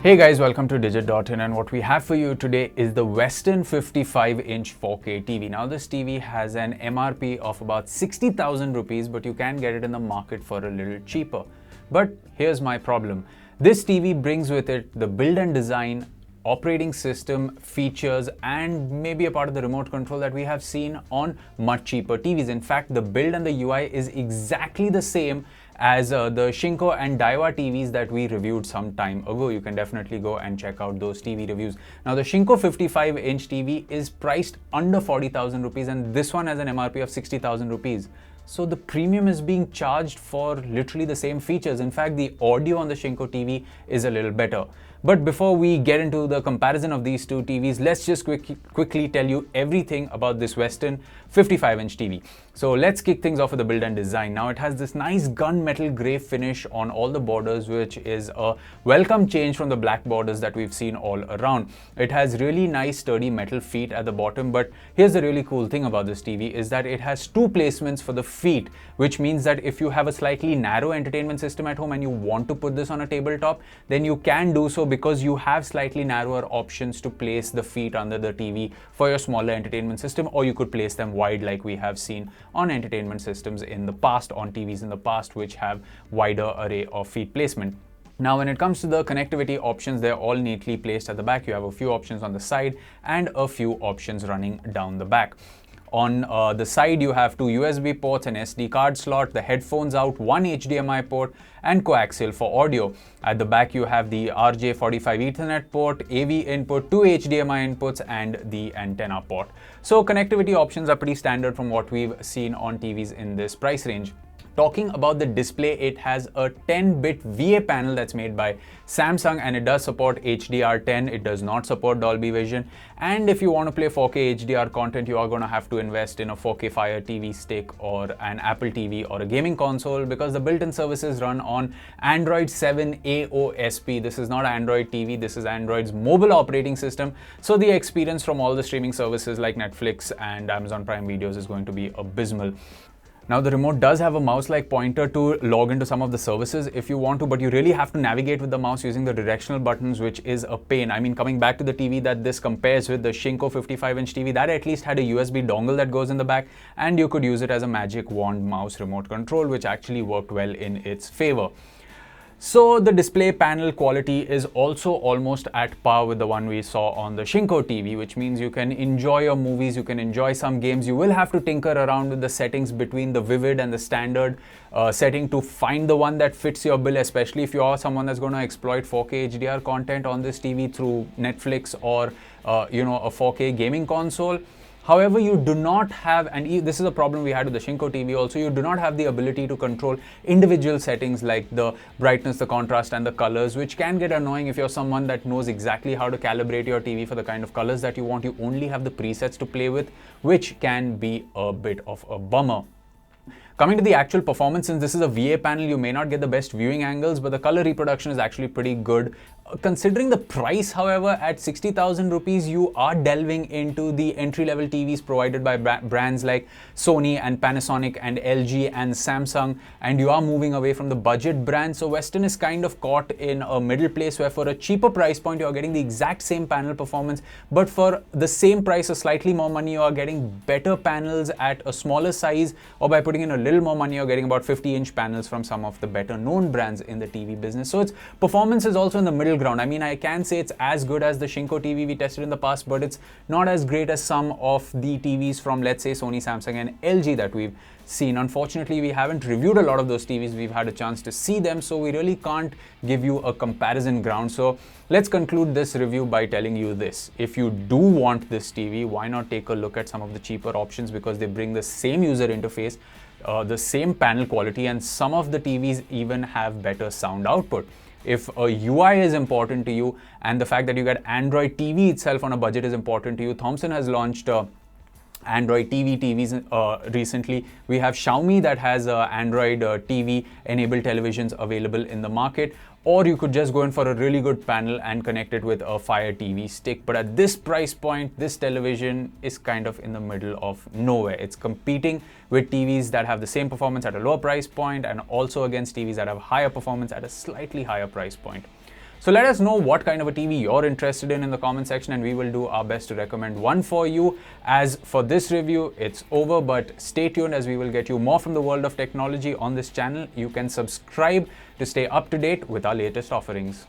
Hey guys, welcome to Digit.in, and what we have for you today is the Western 55-inch 4K TV. Now this TV has an MRP of about 60,000 rupees, but you can get it in the market for a little cheaper. But here's my problem. This TV brings with it the build and design, operating system, features, and maybe a part of the remote control that we have seen on much cheaper TVs. In fact, the build and the UI is exactly the same as the Shinko and Daiwa TVs that we reviewed some time ago. You can definitely go and check out those TV reviews. Now the Shinko 55-inch TV is priced under 40,000 rupees and this one has an MRP of 60,000 rupees. So the premium is being charged for literally the same features. In fact, the audio on the Shinko TV is a little better. But before we get into the comparison of these two TVs, let's just quickly tell you everything about this Western 55-inch TV. So let's kick things off with the build and design. Now it has this nice gunmetal gray finish on all the borders, which is a welcome change from the black borders that we've seen all around. It has really nice sturdy metal feet at the bottom, but here's the really cool thing about this TV is that it has two placements for the feet, which means that if you have a slightly narrow entertainment system at home and you want to put this on a tabletop, then you can do so because you have slightly narrower options to place the feet under the TV for your smaller entertainment system, or you could place them wide like we have seen on entertainment systems in the past, on TVs in the past, which have wider array of feet placement. Now, when it comes to the connectivity options, they're all neatly placed at the back. You have a few options on the side and a few options running down the back. On the side, you have two USB ports, an SD card slot, the headphones out, one HDMI port, and coaxial for audio. At the back, you have the RJ45 Ethernet port, AV input, two HDMI inputs, and the antenna port. So connectivity options are pretty standard from what we've seen on TVs in this price range. Talking about the display, it has a 10-bit VA panel that's made by Samsung and it does support HDR10. It does not support Dolby Vision. And if you want to play 4K HDR content, you are going to have to invest in a 4K Fire TV stick or an Apple TV or a gaming console, because the built-in services run on Android 7 AOSP. This is not Android TV, this is Android's mobile operating system. So the experience from all the streaming services like Netflix and Amazon Prime Videos is going to be abysmal. Now the remote does have a mouse-like pointer to log into some of the services if you want to, but you really have to navigate with the mouse using the directional buttons, which is a pain. I mean, coming back to the TV that this compares with, the Shinko 55-inch TV, that at least had a USB dongle that goes in the back, and you could use it as a magic wand mouse remote control, which actually worked well in its favor. So the display panel quality is also almost at par with the one we saw on the Shinko TV, which means you can enjoy your movies, you can enjoy some games. You will have to tinker around with the settings between the vivid and the standard setting to find the one that fits your bill, especially if you are someone that's going to exploit 4K HDR content on this TV through Netflix or a 4K gaming console. However, you do not have, and this is a problem we had with the Shinko TV also, you do not have the ability to control individual settings like the brightness, the contrast, and the colors, which can get annoying if you're someone that knows exactly how to calibrate your TV for the kind of colors that you want. You only have the presets to play with, which can be a bit of a bummer. Coming to the actual performance, since this is a VA panel, you may not get the best viewing angles, but the color reproduction is actually pretty good. Considering the price, however, at 60,000 rupees, you are delving into the entry-level TVs provided by brands like Sony and Panasonic and LG and Samsung, and you are moving away from the budget brands. So Western is kind of caught in a middle place where for a cheaper price point, you are getting the exact same panel performance, but for the same price or slightly more money, you are getting better panels at a smaller size, or by putting in a little more money, you're getting about 50-inch panels from some of the better known brands in the TV business. So its performance is also in the middle ground. I mean, I can say it's as good as the Shinko TV we tested in the past, but it's not as great as some of the TVs from, let's say, Sony, Samsung, and LG that we've seen. Unfortunately, we haven't reviewed a lot of those TVs. We've had a chance to see them, so we really can't give you a comparison ground. So let's conclude this review by telling you this. If you do want this TV, why not take a look at some of the cheaper options, because they bring the same user interface, the same panel quality, and some of the TVs even have better sound output. If a UI is important to you and the fact that you get Android TV itself on a budget is important to you, Thomson has launched Android TVs recently. We have Xiaomi that has Android TV enabled televisions available in the market. Or you could just go in for a really good panel and connect it with a Fire TV stick. But at this price point, this television is kind of in the middle of nowhere. It's competing with TVs that have the same performance at a lower price point, and also against TVs that have higher performance at a slightly higher price point. So let us know what kind of a TV you're interested in the comment section, and we will do our best to recommend one for you. As for this review, it's over, but stay tuned as we will get you more from the world of technology on this channel. You can subscribe to stay up to date with our latest offerings.